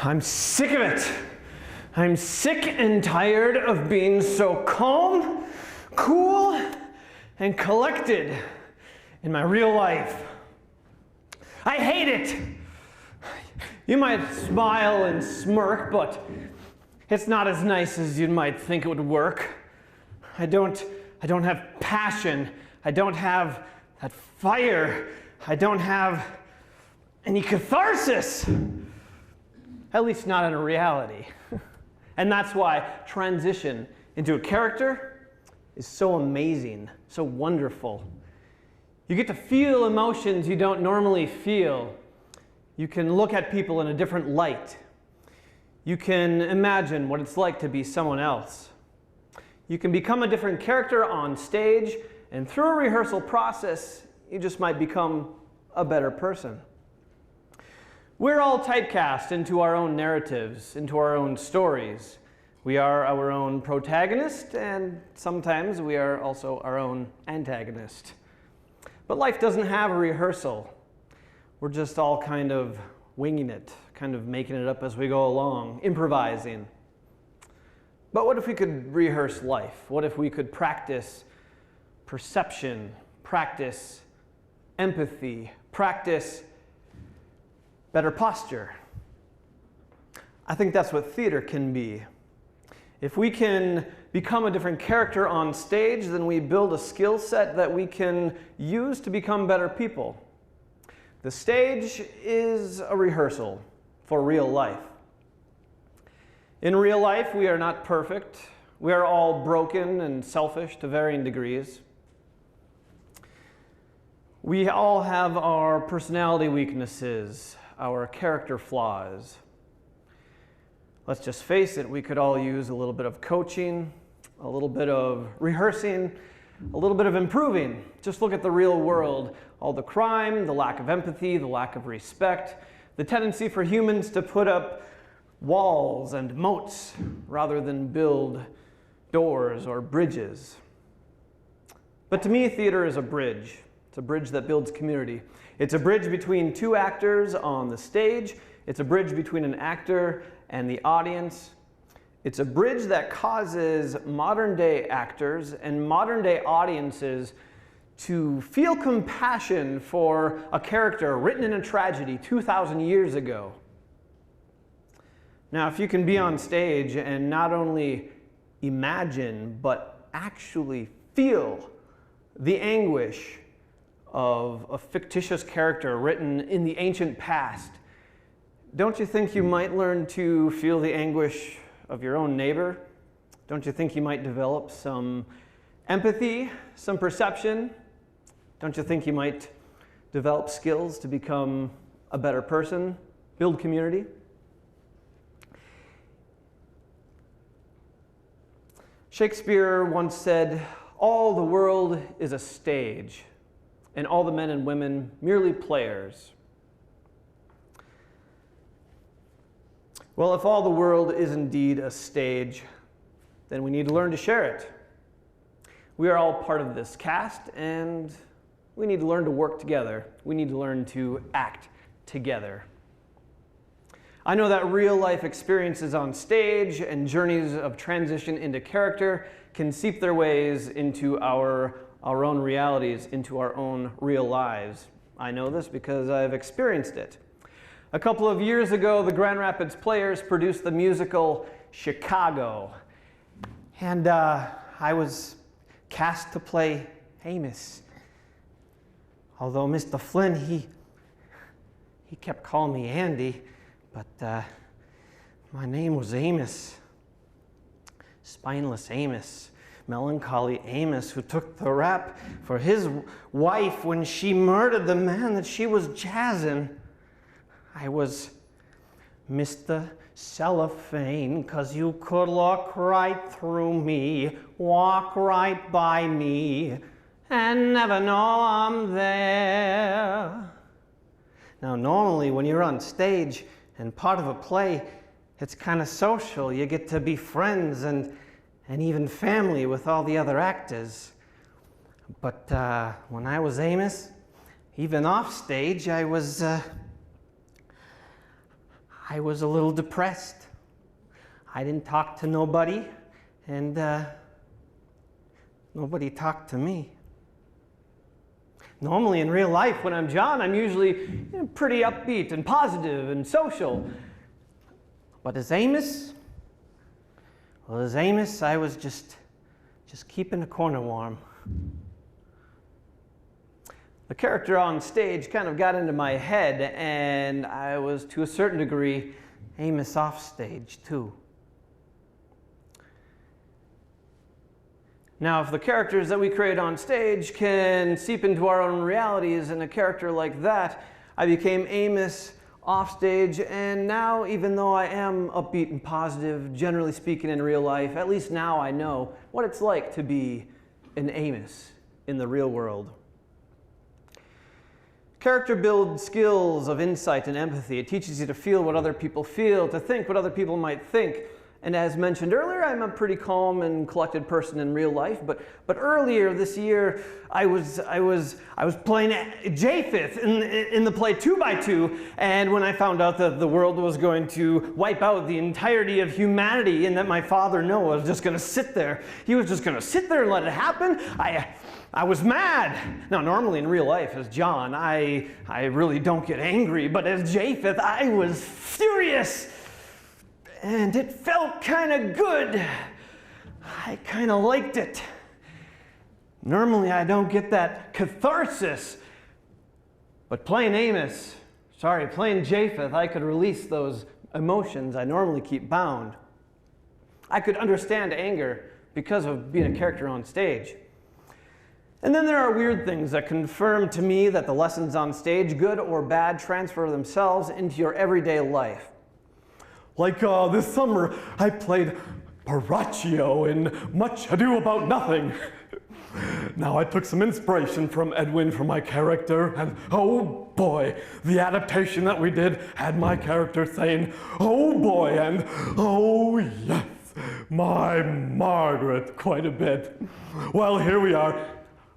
I'm sick of it. I'm sick and tired of being so calm, cool, and collected in my real life. I hate it. You might smile and smirk, but it's not as nice as you might think it would work. I don't have passion. I don't have that fire. I don't have any catharsis. At least not in reality. And that's why transition into a character is so amazing, so wonderful. You get to feel emotions you don't normally feel. You can look at people in a different light. You can imagine what it's like to be someone else. You can become a different character on stage, and through a rehearsal process, you just might become a better person. We're all typecast into our own narratives, into our own stories. We are our own protagonist, and sometimes we are also our own antagonist. But life doesn't have a rehearsal. We're just all kind of winging it, kind of making it up as we go along, improvising. But what if we could rehearse life? What if we could practice perception, practice empathy, practice better posture? I think that's what theater can be. If we can become a different character on stage, then we build a skill set that we can use to become better people. The stage is a rehearsal for real life. In real life, we are not perfect. We are all broken and selfish to varying degrees. We all have our personality weaknesses, our character flaws. Let's just face it, we could all use a little bit of coaching, a little bit of rehearsing, a little bit of improving. Just look at the real world. All the crime, the lack of empathy, the lack of respect, the tendency for humans to put up walls and moats rather than build doors or bridges. But to me, theater is a bridge. It's a bridge that builds community. It's a bridge between two actors on the stage. It's a bridge between an actor and the audience. It's a bridge that causes modern-day actors and modern-day audiences to feel compassion for a character written in a tragedy 2,000 years ago. Now, if you can be on stage and not only imagine, but actually feel the anguish of a fictitious character written in the ancient past, don't you think you might learn to feel the anguish of your own neighbor? Don't you think you might develop some empathy, some perception? Don't you think you might develop skills to become a better person, build community? Shakespeare once said, "All the world is a stage, and all the men and women merely players." Well, if all the world is indeed a stage, then we need to learn to share it. We are all part of this cast, and we need to learn to work together. We need to learn to act together. I know that real life experiences on stage and journeys of transition into character can seep their ways into our own realities, into our own real lives. I know this because I've experienced it. A couple of years ago, the Grand Rapids Players produced the musical Chicago. And I was cast to play Amos. Although Mr. Flynn, he kept calling me Andy, but my name was Amos. Spineless Amos. Melancholy Amos, who took the rap for his wife when she murdered the man that she was jazzing. I was Mr. Cellophane, 'cause you could look right through me, walk right by me, and never know I'm there. Now, normally when you're on stage and part of a play, it's kind of social. You get to be friends and even family with all the other actors. But when I was Amos, even off stage, I I was a little depressed. I didn't talk to nobody, and nobody talked to me. Normally in real life, when I'm John, I'm usually pretty upbeat and positive and social. But as Amos, I was just keeping the corner warm. The character on stage kind of got into my head, and I was, to a certain degree, Amos off stage too. Now, if the characters that we create on stage can seep into our own realities, and a character like that, I became Amos off stage, and now, even though I am upbeat and positive, generally speaking in real life, at least now I know what it's like to be an Amos in the real world. Character builds skills of insight and empathy. It teaches you to feel what other people feel, to think what other people might think. And as mentioned earlier, I'm a pretty calm and collected person in real life. But earlier this year, I was playing Japheth in the play 2x2. And when I found out that the world was going to wipe out the entirety of humanity, and that my father Noah was just going to sit there, he was just going to sit there and let it happen, I was mad. Now, normally in real life, as John, I really don't get angry. But as Japheth, I was furious. And it felt kind of good. I kind of liked it. Normally I don't get that catharsis. But playing Japheth, I could release those emotions I normally keep bound. I could understand anger because of being a character on stage. And then there are weird things that confirm to me that the lessons on stage, good or bad, transfer themselves into your everyday life. Like this summer, I played Paracchio in Much Ado About Nothing. Now, I took some inspiration from Edwin for my character, and oh boy, the adaptation that we did had my character saying, oh boy, and oh yes, my Margaret, quite a bit. Well, here we are,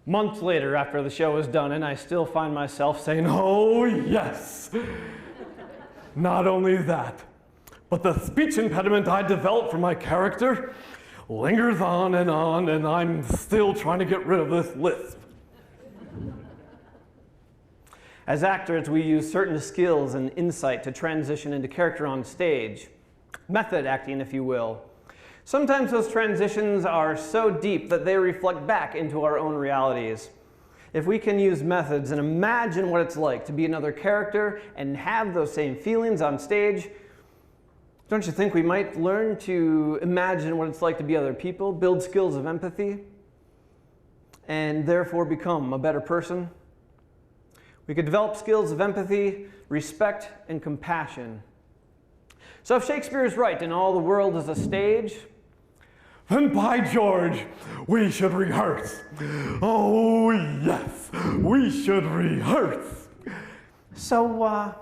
months later after the show was done, and I still find myself saying, oh yes. Not only that, but the speech impediment I developed for my character lingers on, and I'm still trying to get rid of this lisp. As actors, we use certain skills and insight to transition into character on stage. Method acting, if you will. Sometimes those transitions are so deep that they reflect back into our own realities. If we can use methods and imagine what it's like to be another character and have those same feelings on stage, don't you think we might learn to imagine what it's like to be other people, build skills of empathy, and therefore become a better person? We could develop skills of empathy, respect, and compassion. So if Shakespeare is right and all the world is a stage, then by George, we should rehearse. Oh yes, we should rehearse. So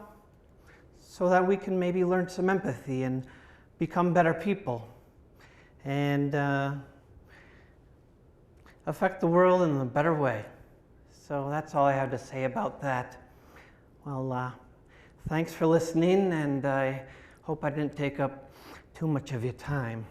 that we can maybe learn some empathy and become better people and affect the world in a better way. So that's all I have to say about that. Well, thanks for listening, and I hope I didn't take up too much of your time.